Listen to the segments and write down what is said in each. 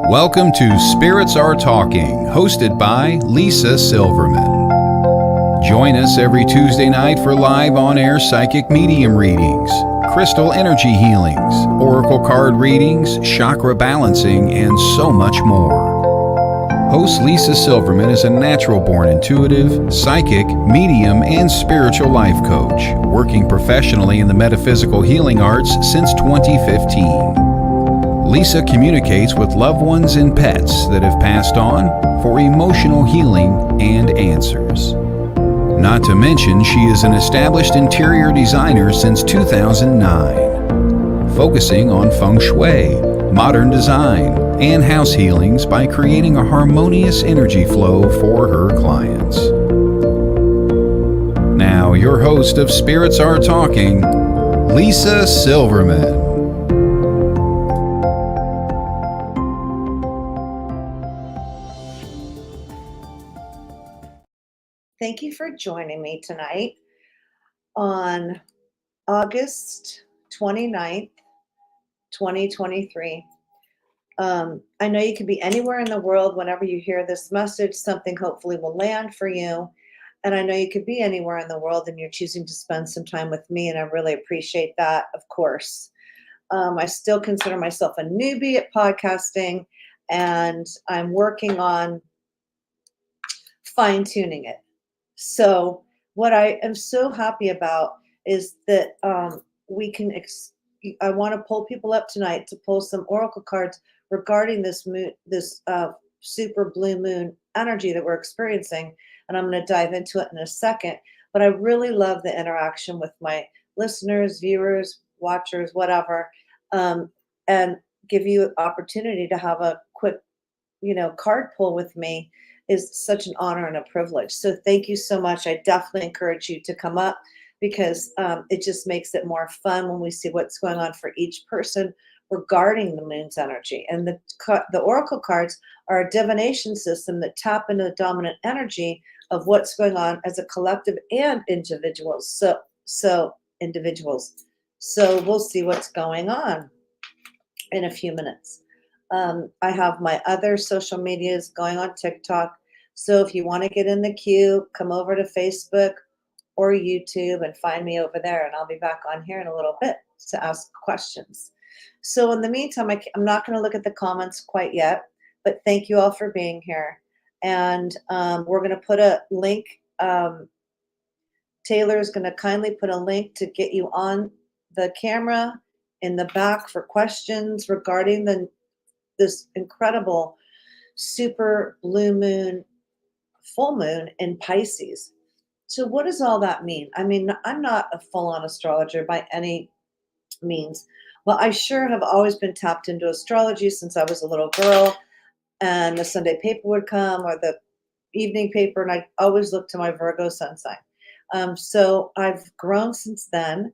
Welcome to Spirits Are Talking, hosted by Lisa Silverman. Join us every Tuesday night for live on-air psychic medium readings, crystal energy healings, oracle card readings, chakra balancing, and so much more. Host Lisa Silverman is a natural-born intuitive, psychic, medium, and spiritual life coach, working professionally in the metaphysical healing arts since 2015. Lisa communicates with loved ones and pets that have passed on for emotional healing and answers. Not to mention, she is an established interior designer since 2009, focusing on feng shui, modern design, and house healings by creating a harmonious energy flow for her clients. Now, your host of Spirits Are Talking, Lisa Silverman. Thank you for joining me tonight on August 29th, 2023. I know you could be anywhere in the world whenever you hear this message. Something hopefully will land for you. And I know you could be anywhere in the world and you're choosing to spend some time with me, and I really appreciate that, of course. I still consider myself a newbie at podcasting, and I'm working on fine-tuning it. So what I am so happy about is that we can, I want to pull people up tonight to pull some oracle cards regarding this super blue moon energy that we're experiencing. And I'm going to dive into it in a second. But I really love the interaction with my listeners, viewers, watchers, whatever, and give you an opportunity to have a quick, card pull with me is such an honor and a privilege. So thank you so much. I definitely encourage you to come up because it just makes it more fun when we see what's going on for each person regarding the moon's energy. And the oracle cards are a divination system that tap into the dominant energy of what's going on as a collective and individuals. So individuals. So we'll see what's going on in a few minutes. I have my other social medias going on TikTok. So if you want to get in the queue, come over to Facebook or YouTube and find me over there. And I'll be back on here in a little bit to ask questions. So in the meantime, I'm not going to look at the comments quite yet, but thank you all for being here. And we're going to put a link. Taylor is going to kindly put a link to get you on the camera in the back for questions regarding this incredible super blue moon, full moon in Pisces. So what does all that mean? I mean, I'm not a full-on astrologer by any means, but I sure have always been tapped into astrology since I was a little girl, and the Sunday paper would come or the evening paper, and I always looked to my Virgo sun sign. So I've grown since then,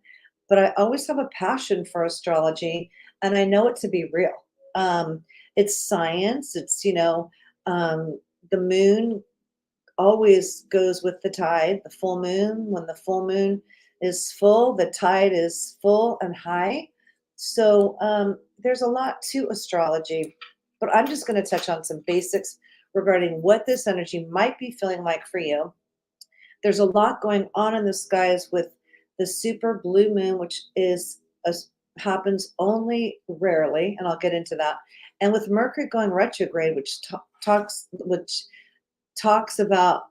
but I always have a passion for astrology, and I know it to be real. It's science. It's, the moon always goes with the tide, the full moon. When the full moon is full, the tide is full and high. So there's a lot to astrology, but I'm just going to touch on some basics regarding what this energy might be feeling like for you. There's a lot going on in the skies with the super blue moon, which happens only rarely, and I'll get into that. And with Mercury going retrograde, which talks about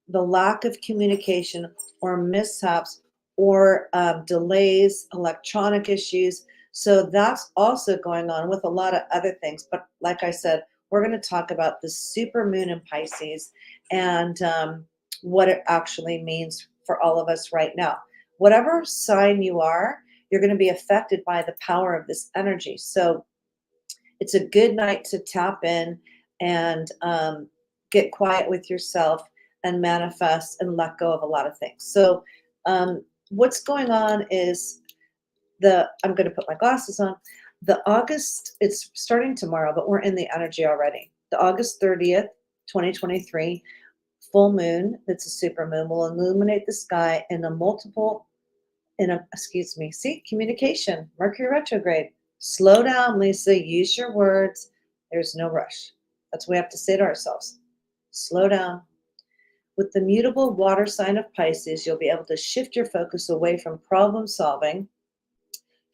the lack of communication or mishaps or delays, electronic issues. So that's also going on with a lot of other things. But like I said, we're going to talk about the super moon in Pisces and what it actually means for all of us right now. Whatever sign you are, you're going to be affected by the power of this energy. So it's a good night to tap in and get quiet with yourself and manifest and let go of a lot of things. So what's going on is I'm going to put my glasses on. It's starting tomorrow, but we're in the energy already. The August 30th, 2023, full moon, that's a supermoon, will illuminate the sky in a multiple, see, communication, Mercury retrograde. Slow down, Lisa, use your words. There's no rush. That's what we have to say to ourselves. Slow down. With the mutable water sign of Pisces, you'll be able to shift your focus away from problem solving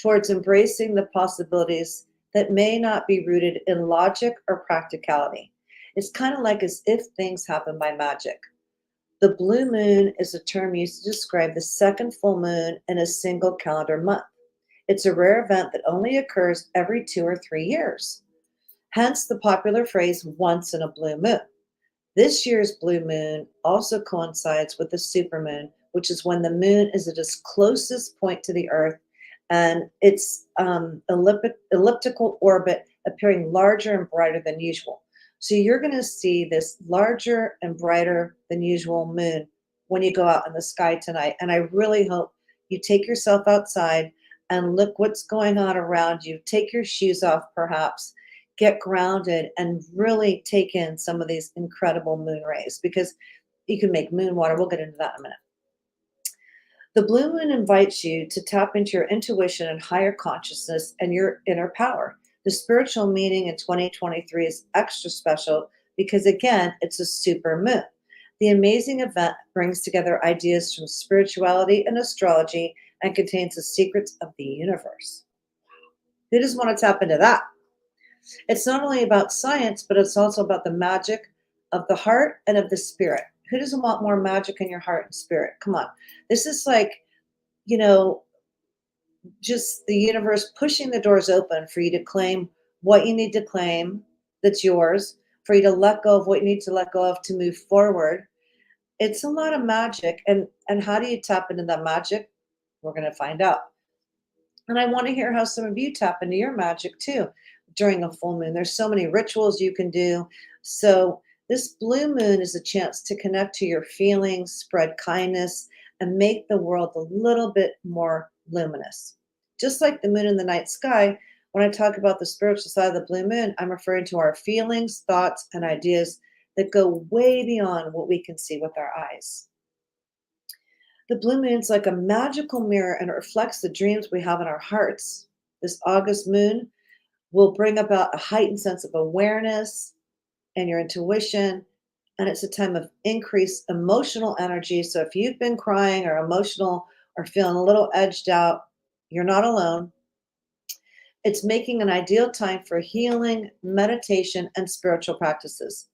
towards embracing the possibilities that may not be rooted in logic or practicality. It's kind of like as if things happen by magic. The blue moon is a term used to describe the second full moon in a single calendar month. It's a rare event that only occurs every 2 or 3 years. Hence the popular phrase, once in a blue moon. This year's blue moon also coincides with the supermoon, which is when the moon is at its closest point to the earth and its elliptical orbit appearing larger and brighter than usual. So you're going to see this larger and brighter than usual moon when you go out in the sky tonight. And I really hope you take yourself outside and look what's going on around you. Take your shoes off, perhaps. Get grounded and really take in some of these incredible moon rays, because you can make moon water. We'll get into that in a minute. The blue moon invites you to tap into your intuition and higher consciousness and your inner power. The spiritual meaning in 2023 is extra special because, again, it's a super moon. The amazing event brings together ideas from spirituality and astrology and contains the secrets of the universe. Who doesn't want to tap into that? It's not only about science, but it's also about the magic of the heart and of the spirit. Who doesn't want more magic in your heart and spirit? Come on. This is like, just the universe pushing the doors open for you to claim what you need to claim that's yours, for you to let go of what you need to let go of to move forward. It's a lot of magic. And how do you tap into that magic? We're going to find out. And I want to hear how some of you tap into your magic too during a full moon. There's so many rituals you can do. So this blue moon is a chance to connect to your feelings, spread kindness, and make the world a little bit more luminous. Just like the moon in the night sky, when I talk about the spiritual side of the blue moon, I'm referring to our feelings, thoughts, and ideas that go way beyond what we can see with our eyes. The blue moon's like a magical mirror, and it reflects the dreams we have in our hearts. This August moon will bring about a heightened sense of awareness and your intuition, and it's a time of increased emotional energy. So if you've been crying or emotional or feeling a little edged out, you're not alone. It's making an ideal time for healing, meditation, and spiritual practices.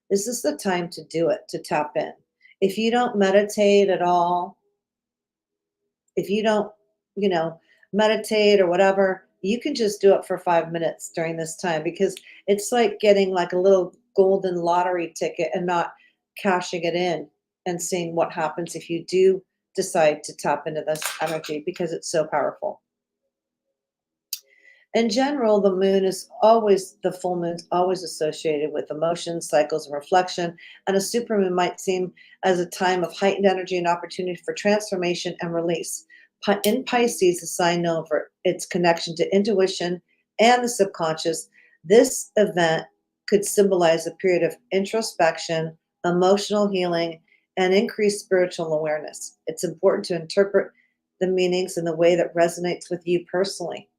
This is the time to do it, to tap in. If you don't meditate at all, if you don't, meditate or whatever, you can just do it for 5 minutes during this time, because it's like getting like a little golden lottery ticket and not cashing it in and seeing what happens if you do decide to tap into this energy, because it's so powerful. In general, the full moon's always associated with emotions, cycles, and reflection, and a supermoon might seem as a time of heightened energy and opportunity for transformation and release. In Pisces, a sign known for its connection to intuition and the subconscious, this event could symbolize a period of introspection, emotional healing, and increased spiritual awareness. It's important to interpret the meanings in the way that resonates with you personally.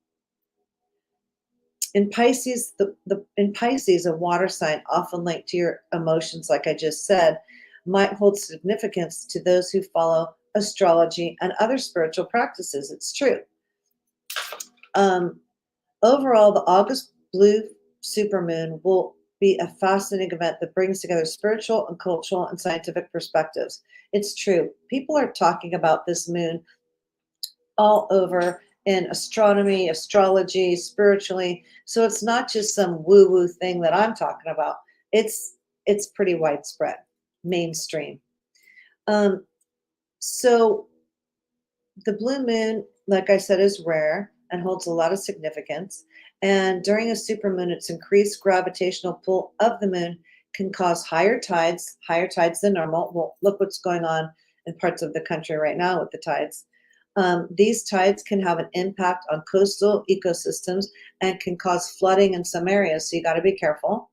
In Pisces, a water sign often linked to your emotions, like I just said, might hold significance to those who follow astrology and other spiritual practices. It's true. Overall, the August blue supermoon will be a fascinating event that brings together spiritual and cultural and scientific perspectives. It's true. People are talking about this moon all over in astronomy, astrology, spiritually. So it's not just some woo-woo thing that I'm talking about. It's pretty widespread, mainstream. So the blue moon, like I said, is rare and holds a lot of significance. And during a supermoon, its increased gravitational pull of the moon can cause higher tides than normal. Well, look what's going on in parts of the country right now with the tides. These tides can have an impact on coastal ecosystems and can cause flooding in some areas, so you got to be careful.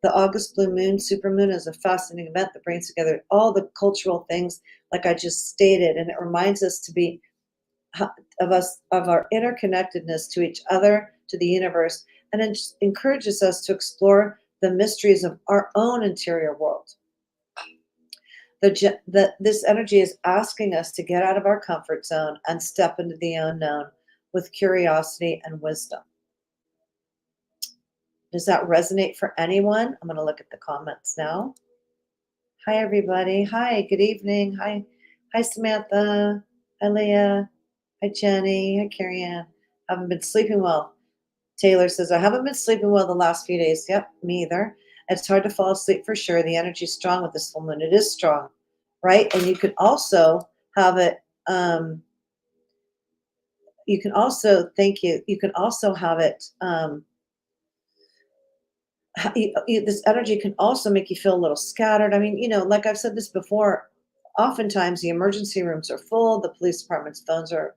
The August blue moon, supermoon, is a fascinating event that brings together all the cultural things, like I just stated, and it reminds us to be of our interconnectedness to each other, to the universe, and it encourages us to explore the mysteries of our own interior world. This energy is asking us to get out of our comfort zone and step into the unknown with curiosity and wisdom. Does that resonate for anyone? I'm going to look at the comments now. Hi, everybody. Hi, good evening. Hi, Samantha. Hi, Leah. Hi, Jenny. Hi, Carrie Ann. Haven't been sleeping well. Taylor says, I haven't been sleeping well the last few days. Yep, me either. It's hard to fall asleep for sure. The energy is strong with this full moon. It is strong, right? And you can also have it, you can also, thank you, you can also have it, this energy can also make you feel a little scattered. I mean, like I've said this before, oftentimes the emergency rooms are full, the police department's phones are,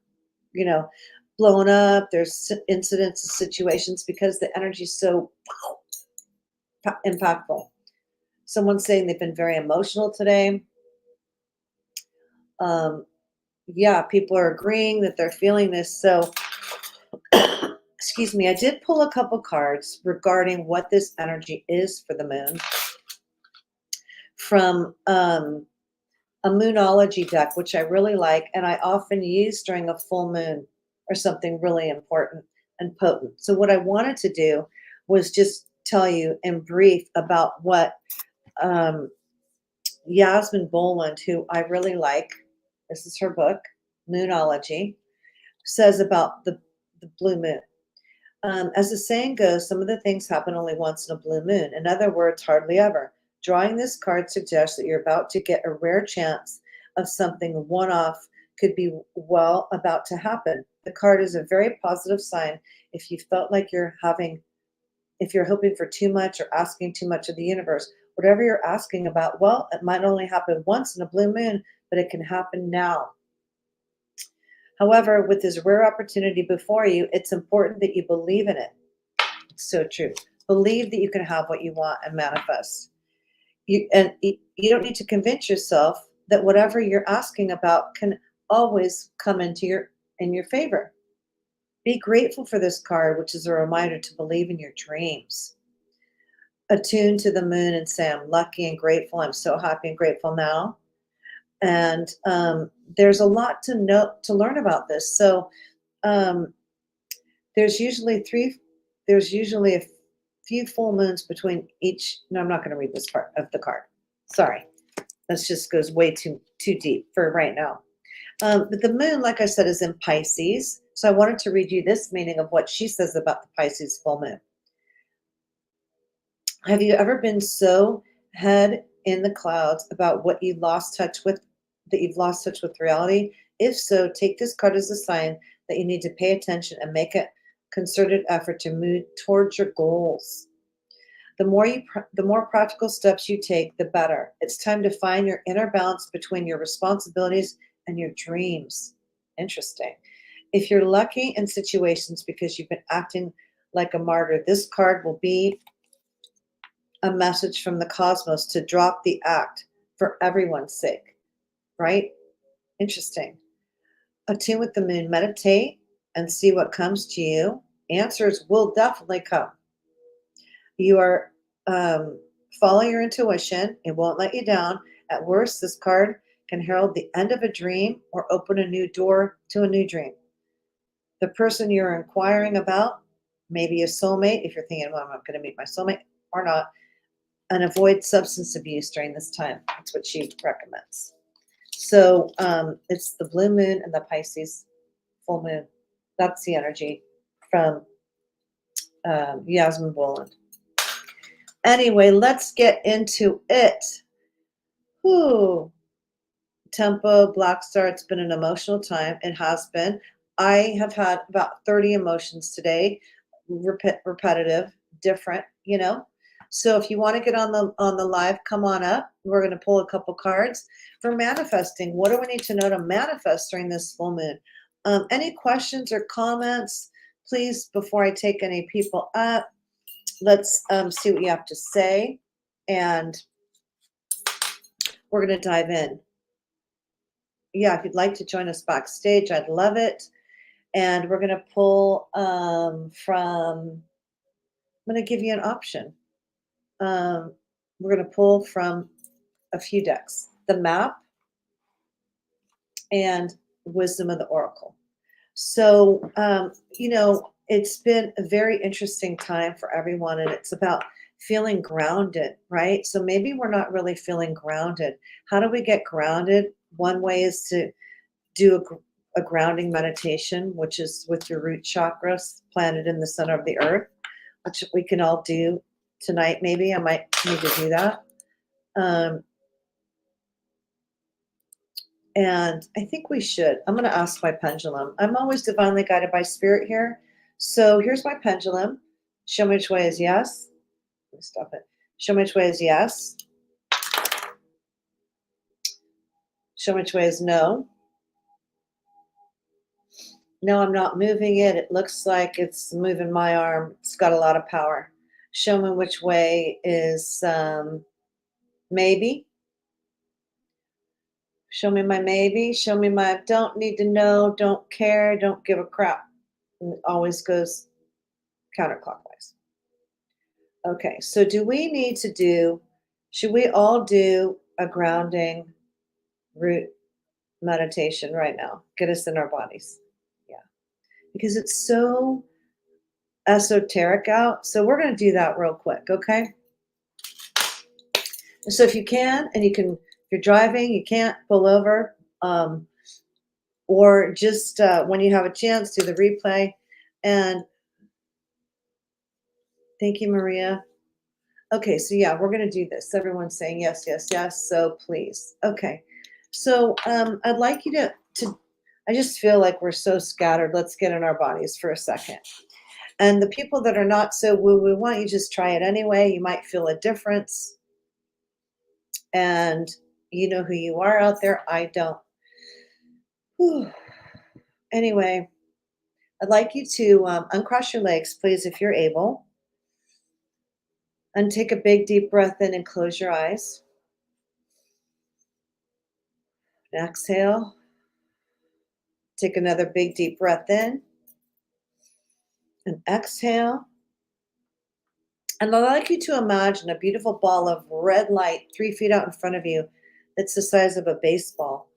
blown up. There's incidents and situations because the energy is so impactful. Someone's saying they've been very emotional today. Yeah, people are agreeing that they're feeling this. So, excuse me, I did pull a couple cards regarding what this energy is for the moon from a moonology deck, which I really like, and I often use during a full moon or something really important and potent. So what I wanted to do was just tell you in brief about what Yasmin Boland, who I really like, this is her book, Moonology, says about the blue moon. As the saying goes, some of the things happen only once in a blue moon. In other words, hardly ever. Drawing this card suggests that you're about to get a rare chance of something one-off could be about to happen. The card is a very positive sign if you felt like if you're hoping for too much or asking too much of the universe. Whatever you're asking about, well, it might only happen once in a blue moon, but it can happen now. However, with this rare opportunity before you, it's important that you believe in it. It's so true. Believe that you can have what you want and manifest. You don't need to convince yourself that whatever you're asking about can always come in your favor. Be grateful for this card, which is a reminder to believe in your dreams. Attune to the moon and say, I'm lucky and grateful. I'm so happy and grateful now. And there's a lot to learn about this. So there's usually a few full moons between each. No, I'm not going to read this part of the card. Sorry. This just goes way too deep for right now. But the moon, like I said, is in Pisces. So I wanted to read you this meaning of what she says about the Pisces full moon. Have you ever been so head in the clouds about what you've lost touch with reality? If so, take this card as a sign that you need to pay attention and make a concerted effort to move towards your goals. The more practical steps you take, the better. It's time to find your inner balance between your responsibilities and your dreams. Interesting. If you're lucky in situations because you've been acting like a martyr, this card will be a message from the cosmos to drop the act for everyone's sake, right? Interesting. Attune with the moon, meditate, and see what comes to you. Answers will definitely come. You are follow your intuition. It won't let you down. At worst, this card can herald the end of a dream or open a new door to a new dream. The person you're inquiring about may be a soulmate, if you're thinking, well, I'm not going to meet my soulmate or not, and avoid substance abuse during this time. That's what she recommends. So it's the blue moon and the Pisces full moon. That's the energy from Yasmin Boland. Anyway, let's get into it. Whew. Tempo, Black Star, it's been an emotional time. It has been. I have had about 30 emotions today, repetitive, different, So if you want to get on the live, come on up. We're going to pull a couple cards for manifesting. What do we need to know to manifest during this full moon? Any questions or comments, please, before I take any people up? let's see what you have to say, and we're going to dive in. Yeah, if you'd like to join us backstage, I'd love it. And we're going to pull from, I'm going to give you an option. We're going to pull from a few decks, the map and wisdom of the oracle. So, it's been a very interesting time for everyone, and it's about feeling grounded, right? So maybe we're not really feeling grounded. How do we get grounded? One way is to do a grounding meditation, which is with your root chakras planted in the center of the earth, which we can all do tonight. Maybe I might need to do that. And I think we should. I'm going to ask my pendulum. I'm always divinely guided by spirit here. So here's my pendulum. Show me which way is yes. Let me stop it. Show me which way is yes. Show me which way is no. No, I'm not moving it. It looks like it's moving my arm. It's got a lot of power. Show me which way is maybe. Show me my maybe. Show me my don't need to know, don't care, don't give a crap. And it always goes counterclockwise. Okay, so should we all do a grounding root meditation right now? Get us in our bodies. Yeah. Because it's so esoteric out. So we're going to do that real quick, okay? So if you can, and if you're driving, you can't pull over, or just when you have a chance, do the replay. And thank you, Maria. Okay, so yeah, we're going to do this. Everyone's saying yes, yes, yes. So please. Okay. So I'd like you to, I just feel like we're so scattered. Let's get in our bodies for a second. And the people that are not so woo-woo, why don't you just try it anyway? You might feel a difference. And you know who you are out there. I don't. Whew. Anyway, I'd like you to uncross your legs, please, if you're able. And take a big, deep breath in and close your eyes. Exhale. Take another big, deep breath in. And exhale. And I'd like you to imagine a beautiful ball of red light 3 feet out in front of you that's the size of a baseball.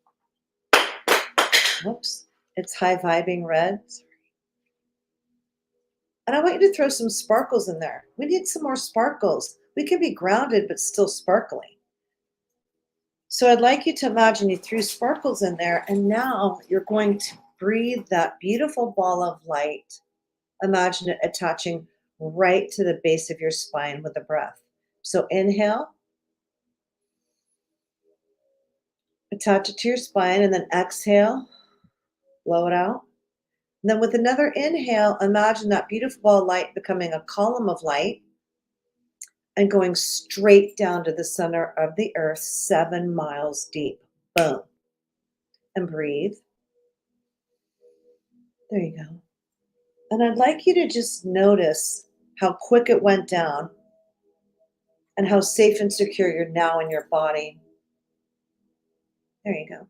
Whoops. It's high vibing red. And I want you to throw some sparkles in there. We need some more sparkles. We can be grounded, but still sparkly. So I'd like you to imagine you threw sparkles in there, and now you're going to breathe that beautiful ball of light. Imagine it attaching right to the base of your spine with a breath. So inhale, attach it to your spine, and then exhale, blow it out. And then with another inhale, imagine that beautiful ball of light becoming a column of light and going straight down to the center of the earth, 7 miles deep. Boom. And breathe. There you go. And I'd like you to just notice how quick it went down and how safe and secure you're now in your body. There you go.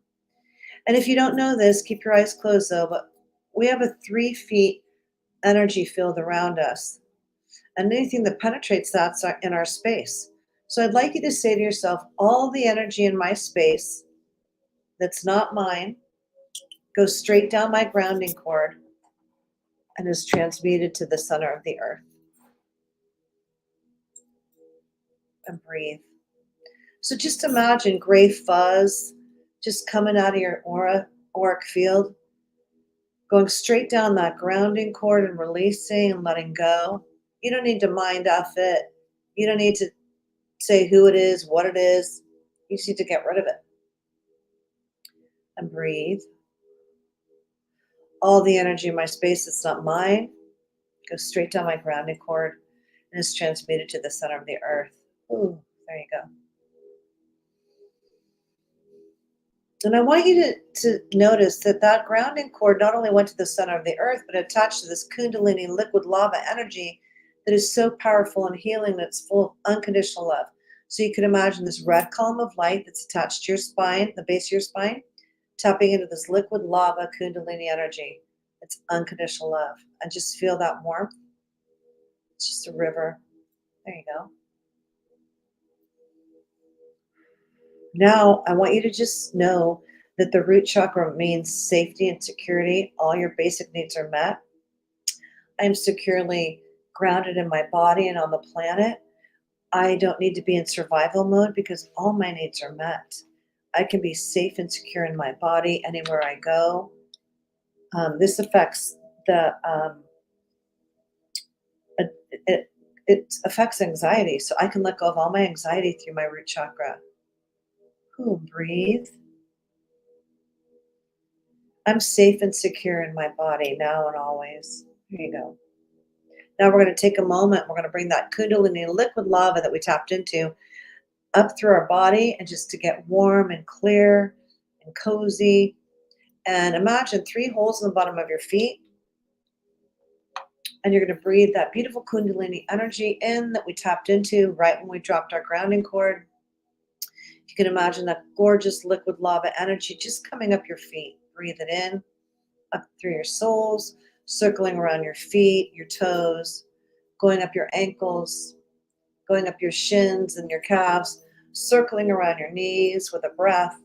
And if you don't know this, keep your eyes closed though, but we have a 3 feet energy field around us. And anything that penetrates that's in our space. So I'd like you to say to yourself, all the energy in my space that's not mine goes straight down my grounding cord and is transmuted to the center of the earth. And breathe. So just imagine gray fuzz just coming out of your auric field, going straight down that grounding cord and releasing and letting go. You don't need to mind off it. You don't need to say who it is, what it is. You just need to get rid of it. And breathe. All the energy in my space that's not mine goes straight down my grounding cord and is transmuted to the center of the earth. Ooh, there you go. And I want you to notice that grounding cord not only went to the center of the earth, but attached to this kundalini liquid lava energy that is so powerful and healing, that's full of unconditional love. So you can imagine this red column of light that's attached to your spine, the base of your spine, tapping into this liquid lava kundalini energy. It's unconditional love. And just feel that warmth. It's just a river. There you go. Now, I want you to just know that the root chakra means safety and security. All your basic needs are met. I'm securely grounded in my body and on the planet. I don't need to be in survival mode because all my needs are met. I can be safe and secure in my body anywhere I go. This affects the it affects anxiety, so I can let go of all my anxiety through my root chakra. Ooh, breathe. I'm safe and secure in my body now and always. Here you go. Now we're going to take a moment. We're going to bring that kundalini liquid lava that we tapped into up through our body, and just to get warm and clear and cozy. And imagine 3 holes in the bottom of your feet. And you're going to breathe that beautiful kundalini energy in that we tapped into right when we dropped our grounding cord. You can imagine that gorgeous liquid lava energy just coming up your feet. Breathe it in, up through your soles, circling around your feet, your toes, going up your ankles, going up your shins and your calves, circling around your knees with a breath.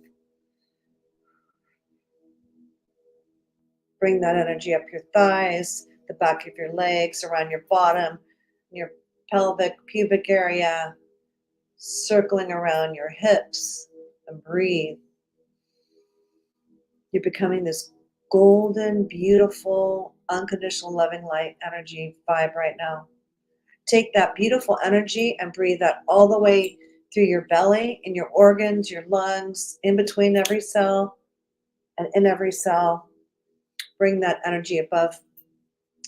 Bring that energy up your thighs, the back of your legs, around your bottom, your pelvic, pubic area, circling around your hips, and breathe. You're becoming this golden, beautiful, unconditional, loving light energy vibe right now. Take that beautiful energy and breathe that all the way through your belly, in your organs, your lungs, in between every cell and in every cell. Bring that energy above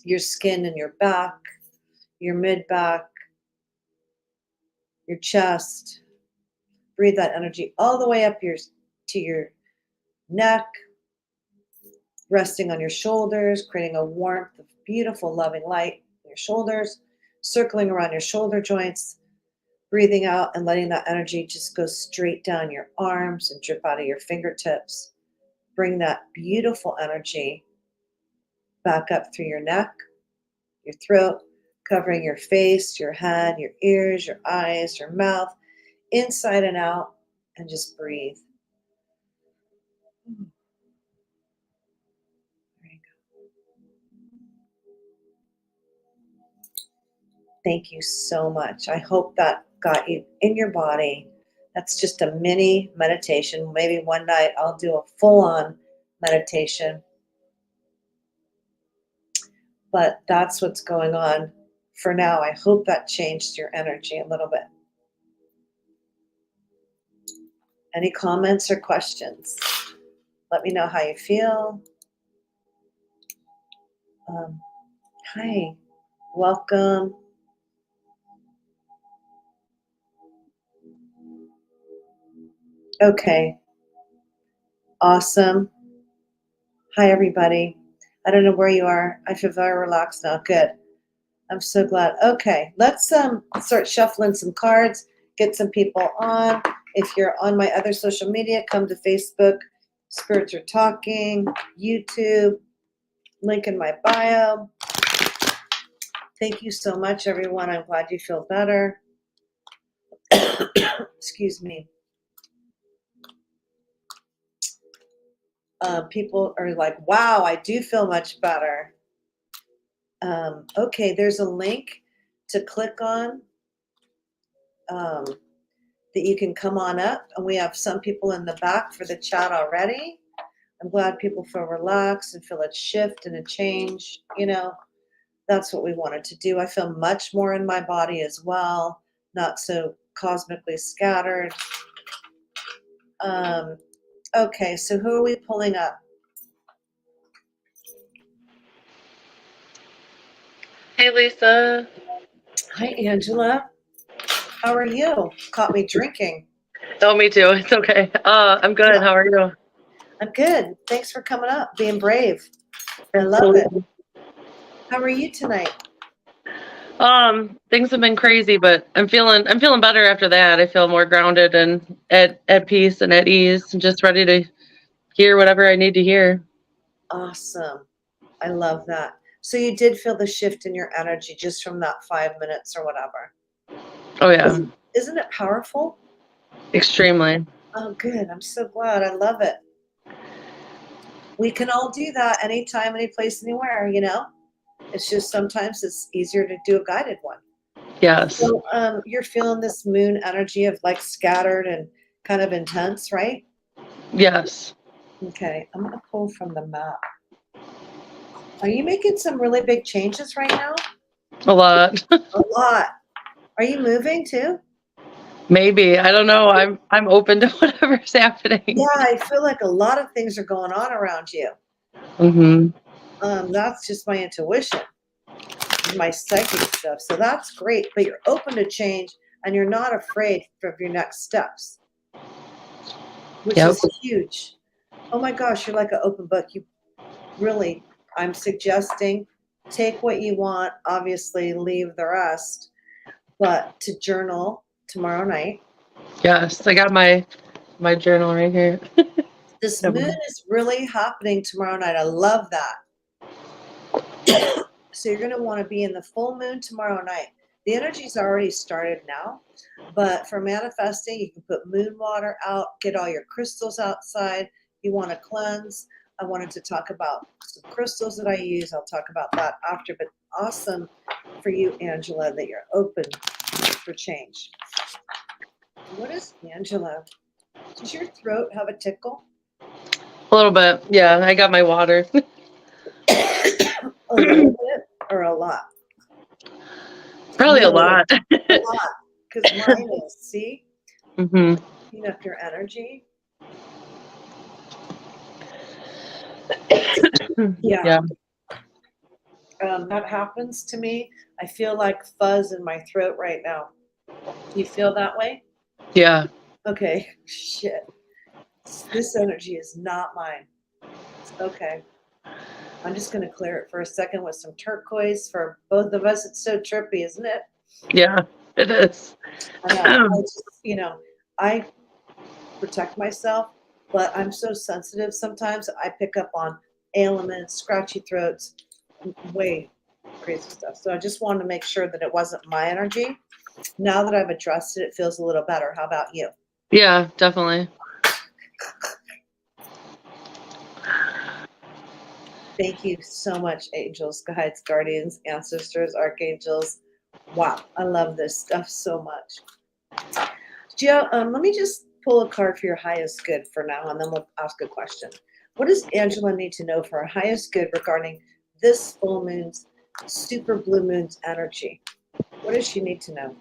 your skin and your back, your mid-back, your chest. Breathe that energy all the way up to your neck, resting on your shoulders, creating a warmth of beautiful, loving light in your shoulders, circling around your shoulder joints, breathing out and letting that energy just go straight down your arms and drip out of your fingertips. Bring that beautiful energy back up through your neck, your throat, covering your face, your head, your ears, your eyes, your mouth, inside and out, and just breathe. There you go. Thank you so much. I hope that got you in your body. That's just a mini meditation. Maybe one night I'll do a full-on meditation. But that's what's going on for now. I hope that changed your energy a little bit. Any comments or questions? Let me know how you feel. Hi, welcome. Okay, awesome. Hi, everybody. I don't know where you are. I feel very relaxed now. Good. I'm so glad. Okay, let's start shuffling some cards, get some people on. If you're on my other social media, come to Facebook, Spirits Are Talking, YouTube, link in my bio. Thank you so much, everyone. I'm glad you feel better. Excuse me. People are like, wow, I do feel much better. Okay, there's a link to click on that you can come on up. And we have some people in the back for the chat already. I'm glad people feel relaxed and feel a shift and a change. You know, that's what we wanted to do. I feel much more in my body as well, not so cosmically scattered. Okay, so who are we pulling up? Hey, Lisa. Hi, Angela. How are you? Caught me drinking. Oh, me too. It's okay. I'm good. How are you? I'm good. Thanks for coming up, being brave. I love it. How are you tonight? Things have been crazy, but I'm feeling better after that. I feel more grounded and at peace and at ease and just ready to hear whatever I need to hear. Awesome. I love that. So you did feel the shift in your energy just from that 5 minutes or whatever. Oh yeah, Isn't it powerful? extremely. Oh, good. I'm so glad. I love it. We can all do that anytime, any place, anywhere, you know? It's just sometimes it's easier to do a guided one. Yes. So you're feeling this moon energy of like scattered and kind of intense, right? Yes. Okay, I'm gonna pull from the map. Are you making some really big changes right now? A lot. A lot. Are you moving too? Maybe. I don't know. I'm open to whatever's happening. Yeah, I feel like a lot of things are going on around you. Mhm. That's just my intuition, my psychic stuff. So that's great. But you're open to change and you're not afraid of your next steps, which Yep. is huge. Oh my gosh, you're like an open book. You really, I'm suggesting take what you want, obviously leave the rest, but to journal tomorrow night. Yes. I got my journal right here. This Yep. moon is really happening tomorrow night. I love that. So you're going to want to be in the full moon tomorrow night. The energy's already started now, but for manifesting, you can put moon water out, get all your crystals outside. You want to cleanse. I wanted to talk about some crystals that I use. I'll talk about that after, but awesome for you, Angela, that you're open for change. What is Angela? Does your throat have a tickle? A little bit. Yeah, I got my water. A little bit or a lot? Probably a lot. A lot, because mine is. See? Mhm. Clean up your energy. Yeah. That happens to me. I feel like fuzz in my throat right now. You feel that way? Yeah. Okay. Shit. This energy is not mine. Okay. I'm just going to clear it for a second with some turquoise for both of us. It's so trippy, isn't it? Yeah, it is. I know. I just, I protect myself, but I'm so sensitive sometimes. I pick up on ailments, scratchy throats, way crazy stuff. So I just wanted to make sure that it wasn't my energy. Now that I've addressed it, it feels a little better. How about you? Yeah, definitely. Thank you so much, angels, guides, guardians, ancestors, archangels. Wow, I love this stuff so much. Gio, let me just pull a card for your highest good for now, and then we'll ask a question. What does Angela need to know for her highest good regarding this full moon's, super blue moon's energy? What does she need to know?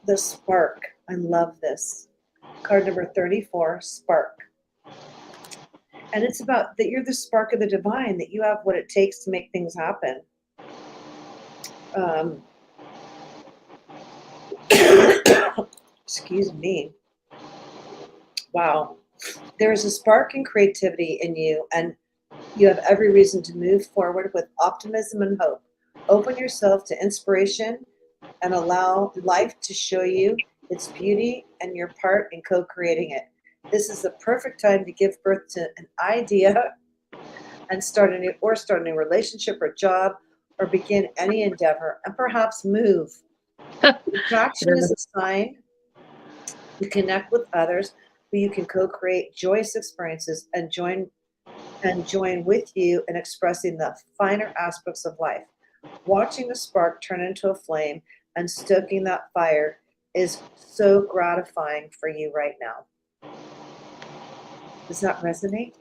The spark. I love this. Card number 34, spark. And it's about that you're the spark of the divine, that you have what it takes to make things happen. Excuse me. Wow. There is a spark and creativity in you, and you have every reason to move forward with optimism and hope. Open yourself to inspiration and allow life to show you its beauty and your part in co-creating it. This is the perfect time to give birth to an idea and start a new relationship or job, or begin any endeavor, and perhaps move. Attraction is a sign you connect with others who you can co-create joyous experiences and join with you in expressing the finer aspects of life. Watching the spark turn into a flame and stoking that fire is so gratifying for you right now. Does that resonate?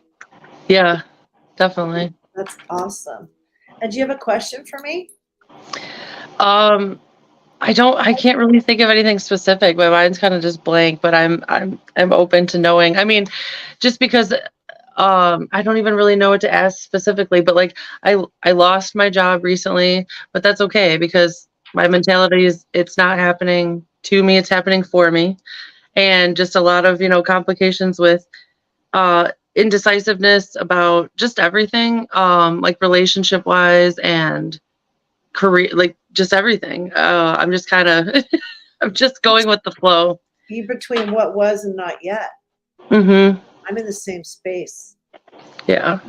Yeah, definitely. That's awesome. And do you have a question for me? I can't really think of anything specific. My mind's kind of just blank, but I'm open to knowing. I mean, just because I don't even really know what to ask specifically, but like I lost my job recently, but that's okay because my mentality is it's not happening to me, it's happening for me. And just a lot of, complications with indecisiveness about just everything, like relationship wise and career, like just everything. I'm just kind of, I'm just going with the flow. You between what was and not yet. Mm-hmm. I'm in the same space, Yeah.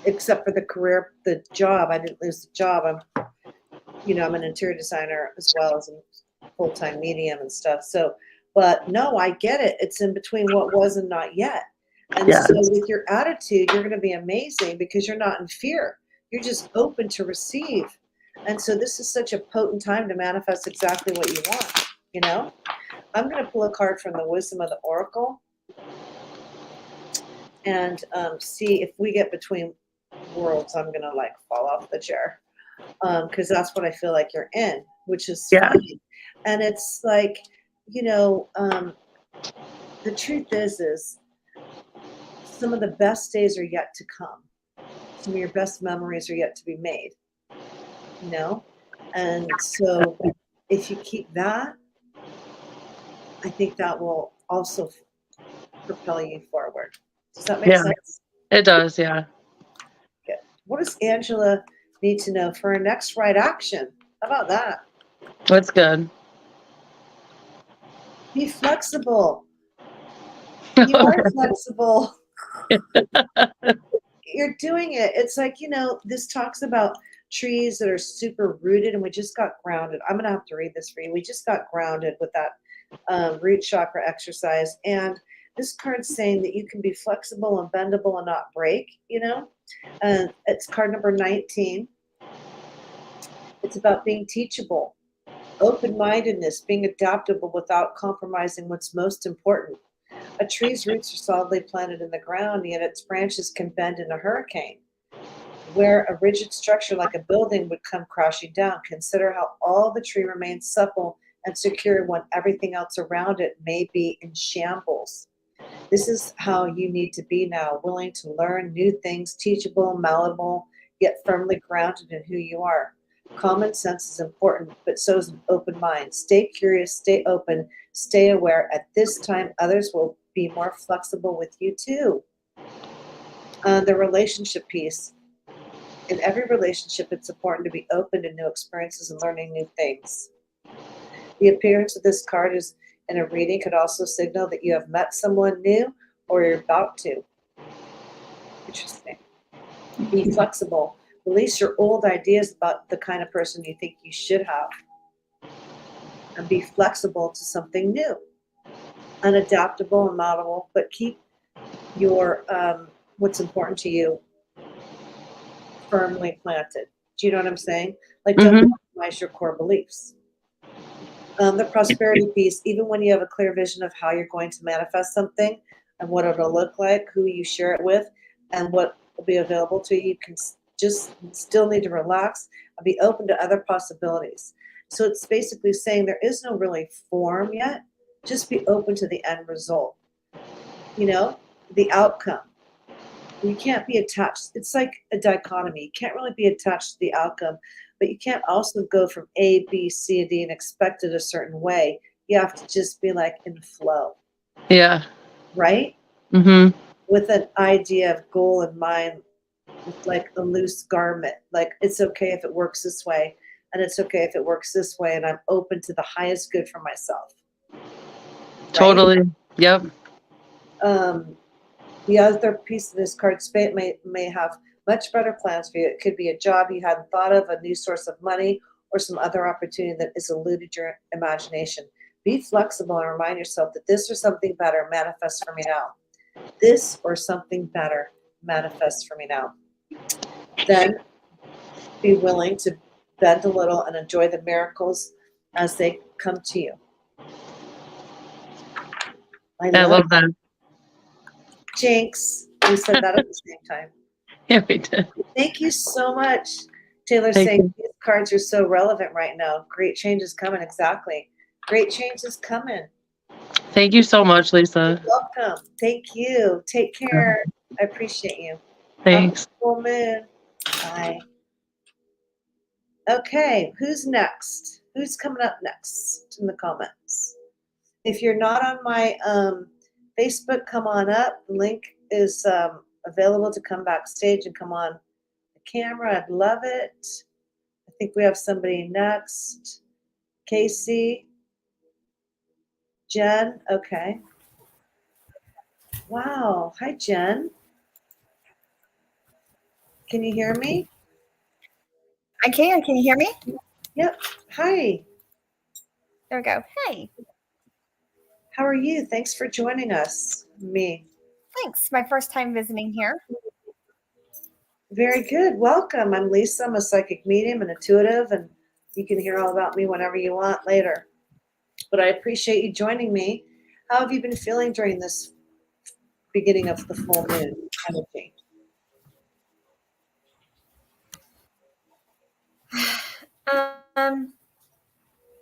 except for the career, the job. I didn't lose the job. I'm an interior designer as well as a full-time medium and stuff. So, but no, I get it. It's in between what was and not yet. And Yes. so with your attitude, you're going to be amazing because you're not in fear. You're just open to receive. And so this is such a potent time to manifest exactly what you want, I'm going to pull a card from the Wisdom of the Oracle and see if we get between worlds. I'm going to like fall off the chair because that's what I feel like you're in, which is Yeah. fine. And it's like, the truth is some of the best days are yet to come. Some of your best memories are yet to be made, And so if you keep that, I think that will also propel you forward. Does that make Yeah. sense? It does. Yeah. Good. What does Angela need to know for her next right action? How about that? That's good. Be flexible. You are flexible. You're doing it. It's like, this talks about trees that are super rooted, and we just got grounded. I'm going to have to read this for you. We just got grounded with that root chakra exercise. And this card's saying that you can be flexible and bendable and not break, it's card number 19. It's about being teachable, open-mindedness, being adaptable without compromising what's most important. A tree's roots are solidly planted in the ground, yet its branches can bend in a hurricane. Where a rigid structure like a building would come crashing down, consider how all the tree remains supple and secure when everything else around it may be in shambles. This is how you need to be now, willing to learn new things, teachable, malleable, yet firmly grounded in who you are. Common sense is important, but so is an open mind. Stay curious, stay open, stay aware. At this time, others will be more flexible with you too. The relationship piece. In every relationship, it's important to be open to new experiences and learning new things. The appearance of this card is in a reading could also signal that you have met someone new or you're about to. Interesting. Be flexible. Release your old ideas about the kind of person you think you should have. And be flexible to something new. Unadaptable and malleable, but keep your what's important to you firmly planted. Do you know what I'm saying? Like, don't compromise your core beliefs. The prosperity piece, even when you have a clear vision of how you're going to manifest something and what it'll look like, who you share it with, and what will be available to you, you can just still need to relax and be open to other possibilities. So it's basically saying there is no really form yet. Just be open to the end result. The outcome. You can't be attached. It's like a dichotomy. You can't really be attached to the outcome, but you can't also go from A, B, C, and D and expect it a certain way. You have to just be like in flow. Yeah. Right? Mm-hmm. With an idea of goal in mind, with like a loose garment. Like, it's okay if it works this way, and it's okay if it works this way, and I'm open to the highest good for myself. Right? Totally. Yep. The other piece of this card may have much better plans for you. It could be a job you hadn't thought of, a new source of money, or some other opportunity that has eluded your imagination. Be flexible and remind yourself that this or something better manifests for me now. This or something better manifests for me now. Then be willing to bend a little and enjoy the miracles as they come to you. I love that. Jinx. We said that at the same time. Yeah, we did. Thank you so much. Taylor's Thank saying you. these cards are so relevant right now. Great change is coming. Exactly. Great change is coming. Thank you so much, Lisa. You're welcome. Thank you. Take care. I appreciate you. Thanks. Full moon. Bye. Okay, who's next? Who's coming up next in the comments? If you're not on my Facebook, come on up. The link is available to come backstage and come on the camera. I'd love it. I think we have somebody next. Casey. Jen. Okay. Wow. Hi, Jen. Can you hear me? I can. Can you hear me? Yep. Hi. There we go. Hey, How are you? Thanks for joining us. Me. thanks. My first time visiting here. Very good. Welcome. I'm Lisa. I'm a psychic medium and intuitive, and you can hear all about me whenever you want later. But I appreciate you joining me. How have you been feeling during this beginning of the full moon energy?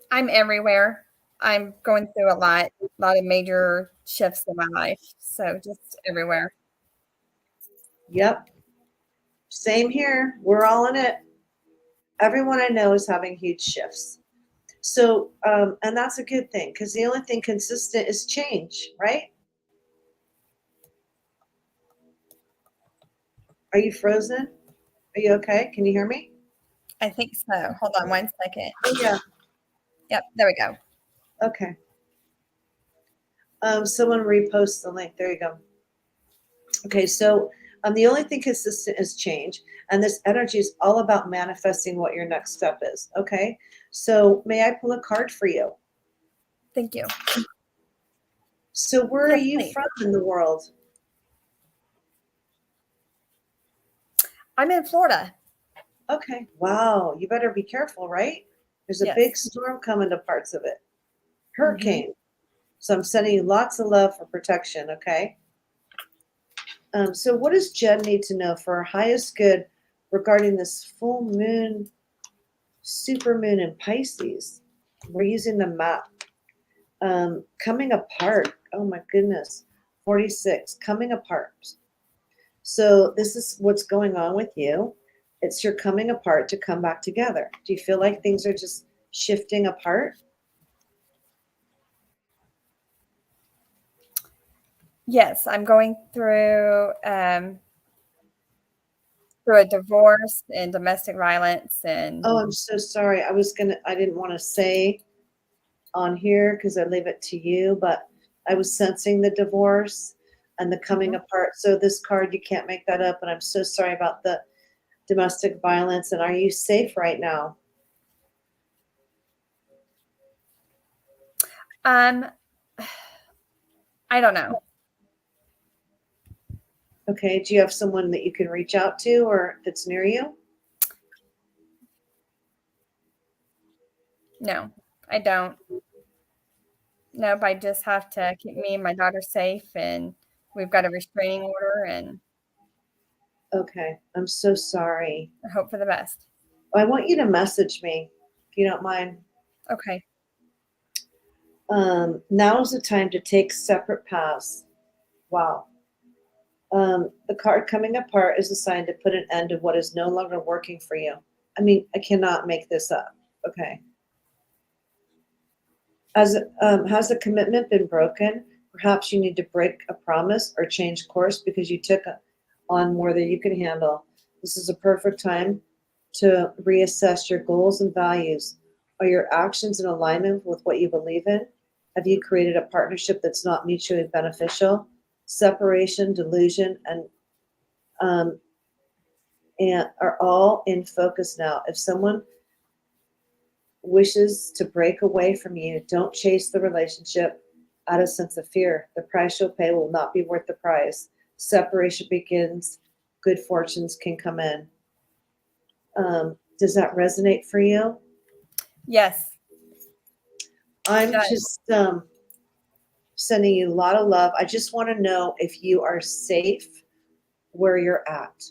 I'm everywhere. I'm going through a lot of major shifts in my life. So just everywhere. Yep. Same here. We're all in it. Everyone I know is having huge shifts. So, and that's a good thing because the only thing consistent is change, right? Are you frozen? Are you okay? Can you hear me? I think so. Hold on one second. Oh, yeah. Yep, there we go. Okay. Someone repost the link. There you go. Okay, so the only thing consistent is change. And this energy is all about manifesting what your next step is. Okay, so may I pull a card for you? Thank you. So where are Yes, you please. from in the world? I'm in Florida. Okay, wow, you better be careful, right? There's a Yes. big storm coming to parts of it. Hurricane. So I'm sending you lots of love for protection, okay? So what does Jen need to know for her highest good regarding this full moon, supermoon in Pisces? We're using the map. Coming apart. Oh my goodness. 46. Coming apart. So this is what's going on with you. It's your coming apart to come back together. Do you feel like things are just shifting apart? Yes, I'm going through a divorce and domestic violence and Oh, I'm so sorry. I didn't want to say on here because I leave it to you, but I was sensing the divorce and the coming apart. So this card, you can't make that up. And I'm so sorry about the domestic violence. And are you safe right now? I don't know. Okay. Do you have someone that you can reach out to or that's near you? No, I don't. Nope, I just have to keep me and my daughter safe, and we've got a restraining order, and Okay. I'm so sorry. I hope for the best. I want you to message me if you don't mind. Okay. Now is the time to take separate paths. Wow. The card coming apart is a sign to put an end to what is no longer working for you. I mean, I cannot make this up. Okay. Has the commitment been broken? Perhaps you need to break a promise or change course because you took on more than you can handle. This is a perfect time to reassess your goals and values. Are your actions in alignment with what you believe in? Have you created a partnership that's not mutually beneficial? Separation, delusion, and are all in focus now. If someone wishes to break away from you, don't chase the relationship out of sense of fear. The price you'll pay will not be worth the price. Separation begins, good fortunes can come in. Does that resonate for you? Yes. I'm just sending you a lot of love. I just want to know if you are safe where you're at.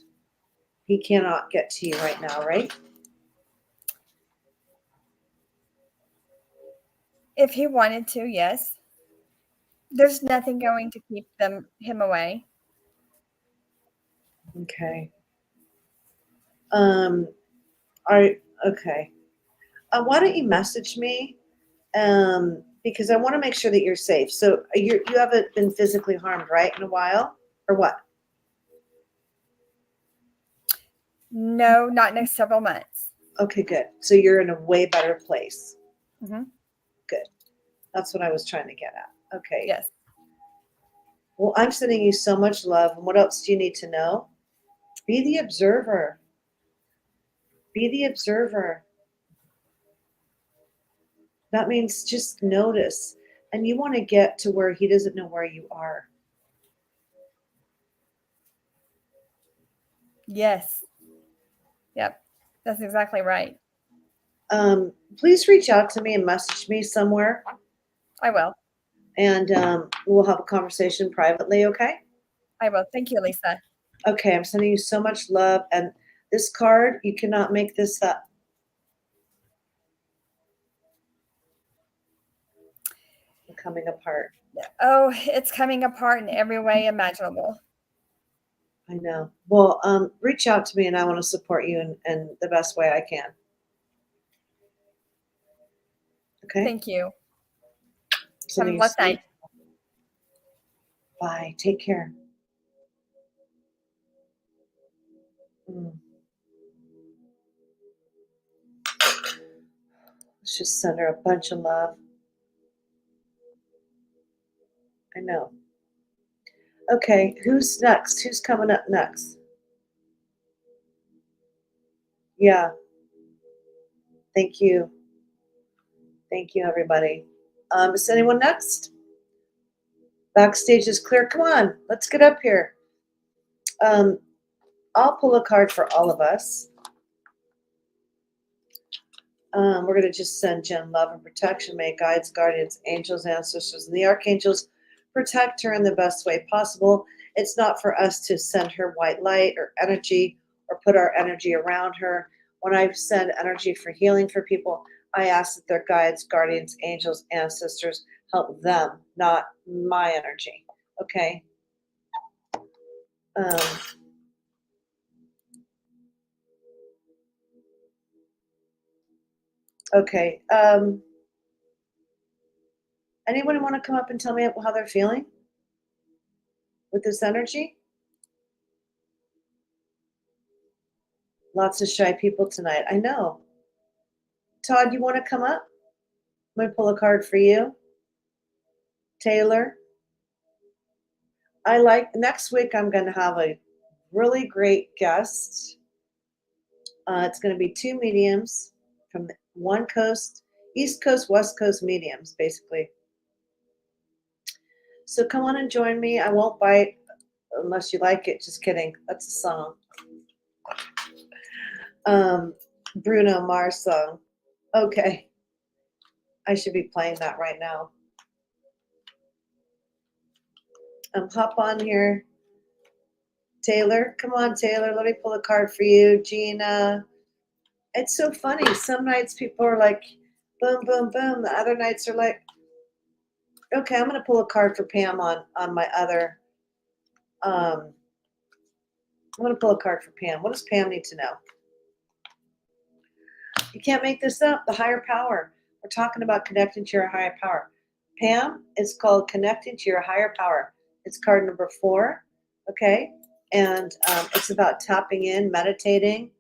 He cannot get to you right now, right? If he wanted to, yes. There's nothing going to keep him away. Okay. Okay. Why don't you message me? Because I want to make sure that you're safe. So you haven't been physically harmed, right, in a while, or what? No, not next several months. Okay, good. So you're in a way better place. Mm-hmm. Good. That's what I was trying to get at. Okay. Yes. Well, I'm sending you so much love. And what else do you need to know? Be the observer. Be the observer. That means just notice. And you want to get to where he doesn't know where you are. Yes. Yep. That's exactly right. Please reach out to me and message me somewhere. I will. And we'll have a conversation privately, okay? I will. Thank you, Lisa. Okay, I'm sending you so much love. And this card, you cannot make this up. I'm coming apart. Oh, it's coming apart in every way imaginable. I know. Well, reach out to me and I want to support you in the best way I can. Okay? Thank you. Have a Sending you blessed so night. much- Bye. Take care. Let's just send her a bunch of love. I know. Okay, who's next? Who's coming up next? Yeah. Thank you. Thank you, everybody. Is anyone next? Backstage is clear. Come on, let's get up here. I'll pull a card for all of us. We're going to just send Jen love and protection. May guides, guardians, angels, ancestors, and the archangels protect her in the best way possible. It's not for us to send her white light or energy or put our energy around her. When I send energy for healing for people, I ask that their guides, guardians, angels, ancestors help them, not my energy. Okay? Okay. Anyone want to come up and tell me how they're feeling with this energy? Lots of shy people tonight. I know. Todd, you want to come up? I'm going to pull a card for you. Taylor. Next week, I'm going to have a really great guest. It's going to be two mediums from one coast, East Coast, West Coast mediums, basically. So come on and join me. I won't bite unless you like it. Just kidding. That's a song. Bruno Mars song. Okay. I should be playing that right now. Hop on here. Taylor, come on, Taylor. Let me pull a card for you. Gina. It's so funny. Some nights people are like, boom, boom, boom. The other nights are like, okay, I'm going to pull a card for Pam on my other. I'm going to pull a card for Pam. What does Pam need to know? You can't make this up. The higher power. We're talking about connecting to your higher power. Pam is called connecting to your higher power. It's card number 4. Okay. And it's about tapping in, meditating.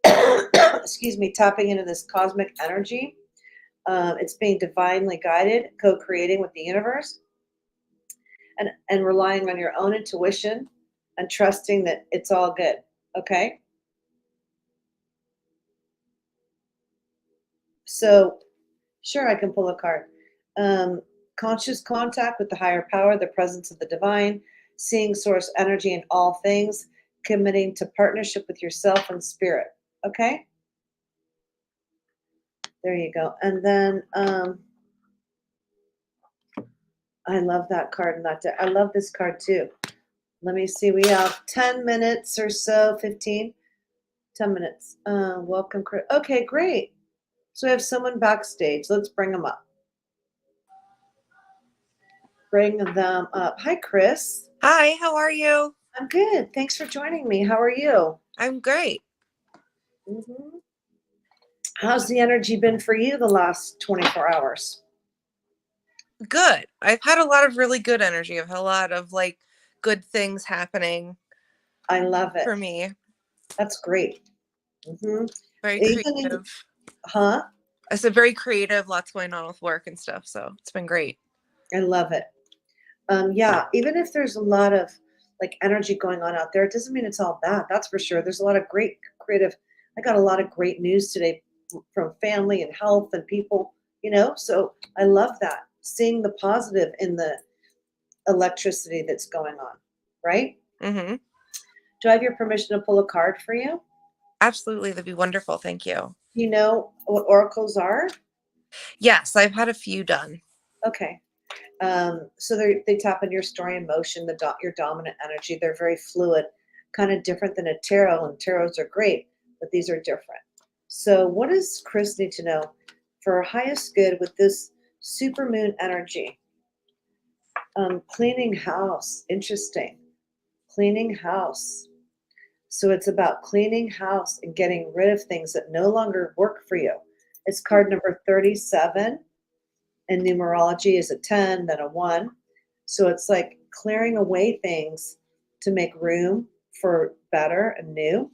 Excuse me, tapping into this cosmic energy. It's being divinely guided, co-creating with the universe, and relying on your own intuition and trusting that it's all good. Okay? So, sure, I can pull a card. Conscious contact with the higher power, the presence of the divine, seeing source energy in all things, committing to partnership with yourself and spirit. Okay? There you go. And then I love that card and that deck. I love this card too. Let me see. We have 10 minutes or so, 15, 10 minutes. Welcome, Chris. Okay, great. So we have someone backstage. Let's bring them up. Bring them up. Hi, Chris. Hi, how are you? I'm good. Thanks for joining me. How are you? I'm great. Mm-hmm. How's the energy been for you the last 24 hours? Good. I've had a lot of really good energy. I've had a lot of like good things happening. I love it. For me. That's great. Mm-hmm. Very Even in, creative. huh? I said very creative, lots going on with work and stuff. So it's been great. I love it. Yeah, even if there's a lot of like energy going on out there, it doesn't mean it's all bad. That's for sure. There's a lot of great creative. I got a lot of great news today from family and health and people, so I love that. Seeing the positive in the electricity that's going on, right? Mm-hmm. Do I have your permission to pull a card for you? Absolutely. That'd be wonderful. Thank you. You know what oracles are? Yes, I've had a few done. Okay. So they tap into your story and emotion, your dominant energy. They're very fluid, kind of different than a tarot, and tarots are great, but these are different. So what does Chris need to know for her highest good with this supermoon energy? Cleaning house. Interesting. Cleaning house. So it's about cleaning house and getting rid of things that no longer work for you. It's card number 37. And numerology is a 10, then a 1. So it's like clearing away things to make room for better and new.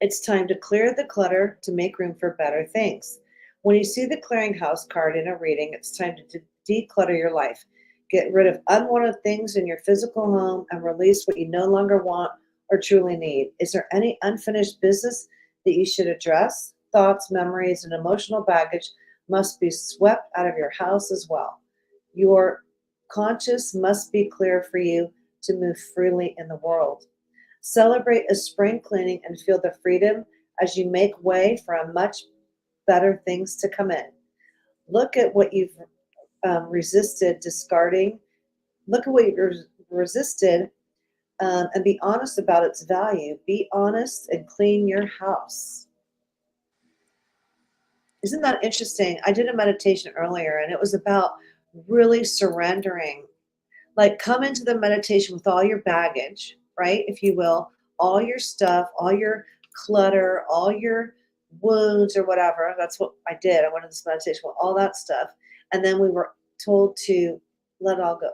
It's time to clear the clutter to make room for better things. When you see the clearinghouse card in a reading, it's time to declutter your life. Get rid of unwanted things in your physical home and release what you no longer want or truly need. Is there any unfinished business that you should address? Thoughts, memories, and emotional baggage must be swept out of your house as well. Your conscience must be clear for you to move freely in the world. Celebrate a spring cleaning and feel the freedom as you make way for a much better things to come in. Look at what you've resisted discarding. Look at what you've resisted and be honest about its value. Be honest and clean your house. Isn't that interesting? I did a meditation earlier and it was about really surrendering. Like, come into the meditation with all your baggage, right? If you will, all your stuff, all your clutter, all your wounds or whatever. That's what I did. I went into this meditation with all that stuff. And then we were told to let it all go.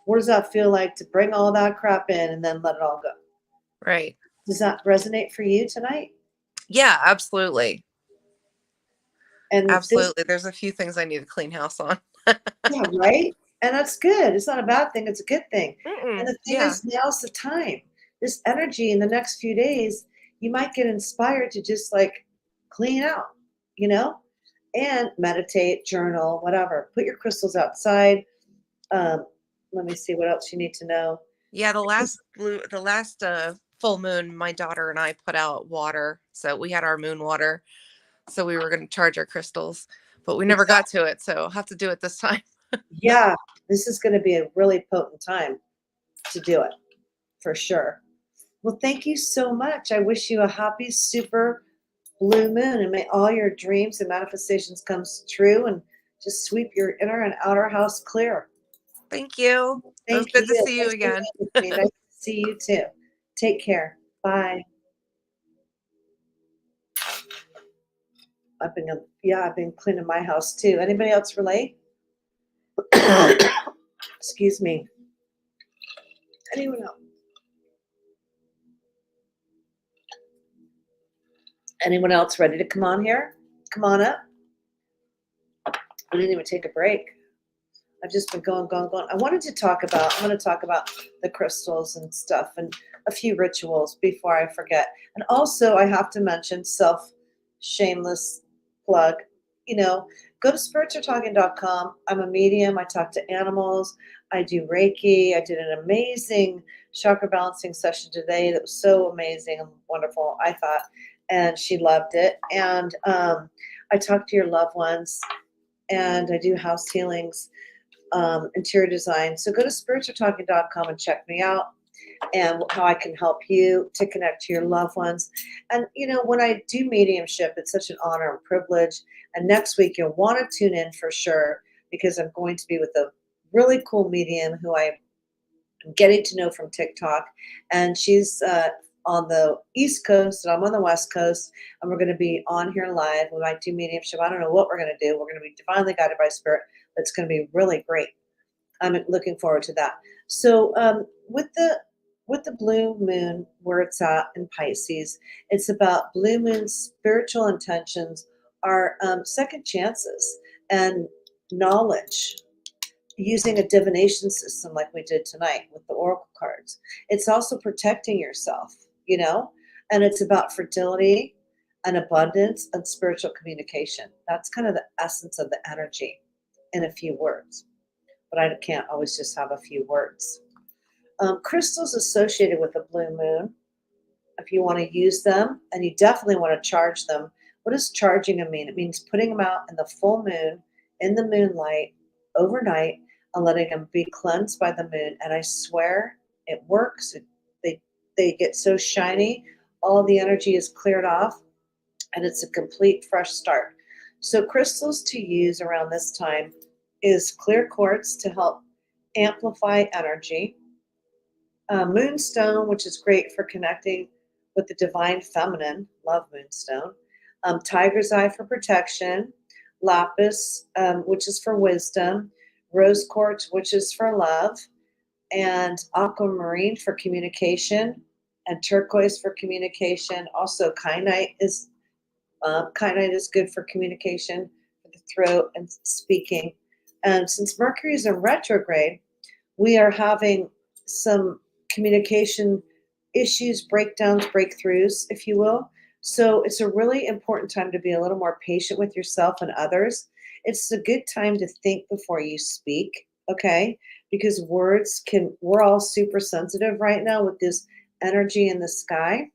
What does that feel like to bring all that crap in and then let it all go? Right. Does that resonate for you tonight? Yeah, absolutely. And Absolutely. There's a few things I need to clean house on. yeah, right? And that's good. It's not a bad thing. It's a good thing. Mm-mm. And the thing Yeah. is, now's the time. This energy in the next few days, you might get inspired to just like clean out, and meditate, journal, whatever. Put your crystals outside. Let me see what else you need to know. Yeah, the last full moon, my daughter and I put out water. So we had our moon water. So we were going to charge our crystals, but we never got to it. So I'll have to do it this time. Yeah, this is going to be a really potent time to do it for sure. Well, thank you so much. I wish you a happy, super blue moon, and may all your dreams and manifestations come true, and just sweep your inner and outer house clear. Thank you. It was Thank good to you. see you Thanks for again. being with me. Nice to see you too. Take care. Bye. I've been cleaning my house too. Anybody else relate? Excuse me. Anyone else? Anyone else ready to come on here? Come on up. I didn't even take a break. I've just been going. I'm going to talk about the crystals and stuff and a few rituals before I forget. And also I have to mention shameless plug, go to spiritsartalking.com. I'm a medium. I talk to animals. I do Reiki. I did an amazing chakra balancing session today that was so amazing and wonderful, I thought. And she loved it. And I talk to your loved ones, and I do house healings, interior design. So go to spiritsartalking.com and check me out and how I can help you to connect to your loved ones. And, when I do mediumship, it's such an honor and privilege. And next week, you'll want to tune in for sure, because I'm going to be with a really cool medium who I'm getting to know from TikTok. And she's on the East Coast, and I'm on the West Coast, and we're going to be on here live. We might do mediumship. I don't know what we're going to do. We're going to be divinely guided by spirit. But it's going to be really great. I'm looking forward to that. So with the with the blue moon where it's at in Pisces, it's about blue moon spiritual intentions are second chances and knowledge using a divination system like we did tonight with the oracle cards. It's also protecting yourself, you know, and it's about fertility and abundance and spiritual communication. That's kind of the essence of the energy in a few words. But I can't always just have a few words. Crystals associated with a blue moon, if you want to use them, and you definitely want to charge them. What does charging them mean? It means putting them out in the full moon, in the moonlight, overnight, and letting them be cleansed by the moon. And I swear it works. They get so shiny, all the energy is cleared off, and it's a complete fresh start. So crystals to use around this time is clear quartz to help amplify energy, moonstone, which is great for connecting with the divine feminine, love moonstone, tiger's eye for protection, lapis, which is for wisdom, rose quartz, which is for love, and aquamarine for communication, and turquoise for communication. Also, kyanite is good for communication, for the throat and speaking. And since Mercury is in retrograde, we are having some communication issues, breakdowns, breakthroughs, if you will. So it's a really important time to be a little more patient with yourself and others. It's a good time to think before you speak, okay? Because we're all super sensitive right now with this energy in the sky.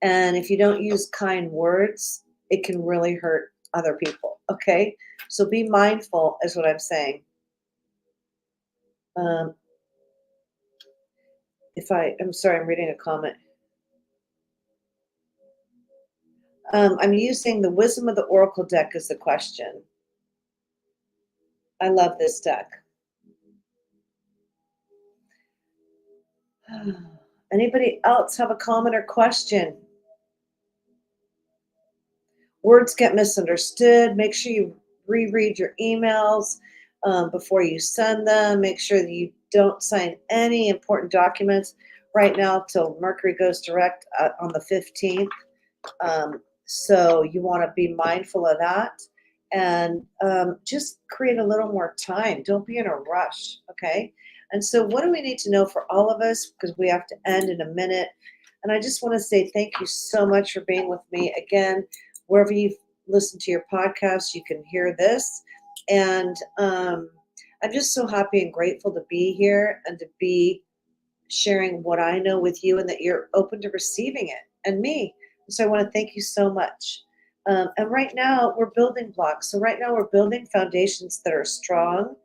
And if you don't use kind words, it can really hurt other people, okay? So be mindful is what I'm saying. I'm sorry, I'm reading a comment. I'm using the Wisdom of the Oracle deck as the question. I love this deck. Anybody else have a comment or question? Words get misunderstood. Make sure you reread your emails before you send them. Make sure that you don't sign any important documents right now till Mercury goes direct on the 15th. So you want to be mindful of that and just create a little more time. Don't be in a rush, okay? And so what do we need to know for all of us? Because we have to end in a minute. And I just want to say thank you so much for being with me. Again, wherever you listen to your podcast, you can hear this. And I'm just so happy and grateful to be here and to be sharing what I know with you and that you're open to receiving it and me. So I want to thank you so much. And right now we're building blocks. So right now we're building foundations that are strong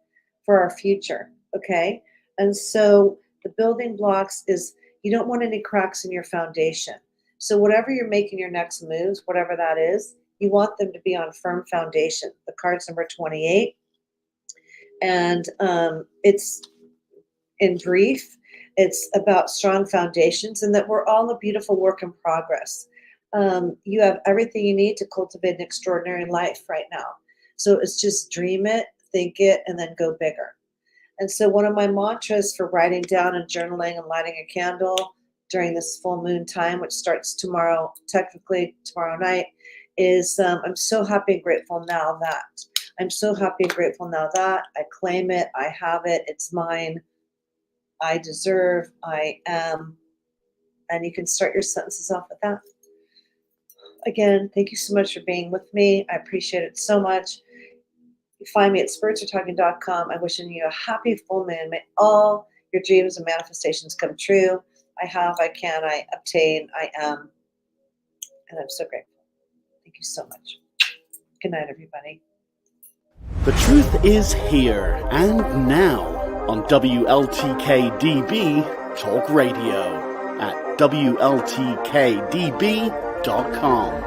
for our future. Okay. And so the building blocks is you don't want any cracks in your foundation. So whatever you're making your next moves, whatever that is, you want them to be on firm foundation. The card's number 28. And it's in brief, it's about strong foundations and that we're all a beautiful work in progress. You have everything you need to cultivate an extraordinary life right now. So it's just dream it, think it, and then go bigger. And so one of my mantras for writing down and journaling and lighting a candle during this full moon time, which starts tomorrow, technically tomorrow night, is I'm so happy and grateful now that. I'm so happy and grateful now that I claim it, I have it, it's mine, I deserve, I am. And you can start your sentences off with that. Again, thank you so much for being with me. I appreciate it so much. You find me at spiritsaretalking.com. I'm wishing you a happy full moon. May all your dreams and manifestations come true. I have, I can, I obtain, I am. And I'm so grateful. Thank you so much. Good night, everybody. The truth is here and now on WLTK-DB Talk Radio at WLTK-DB.com.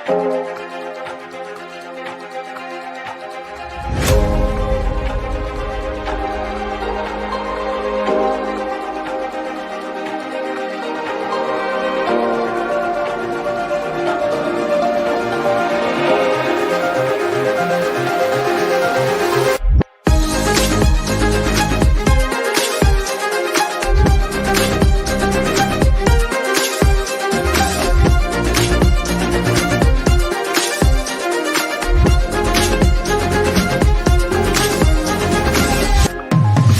Bye.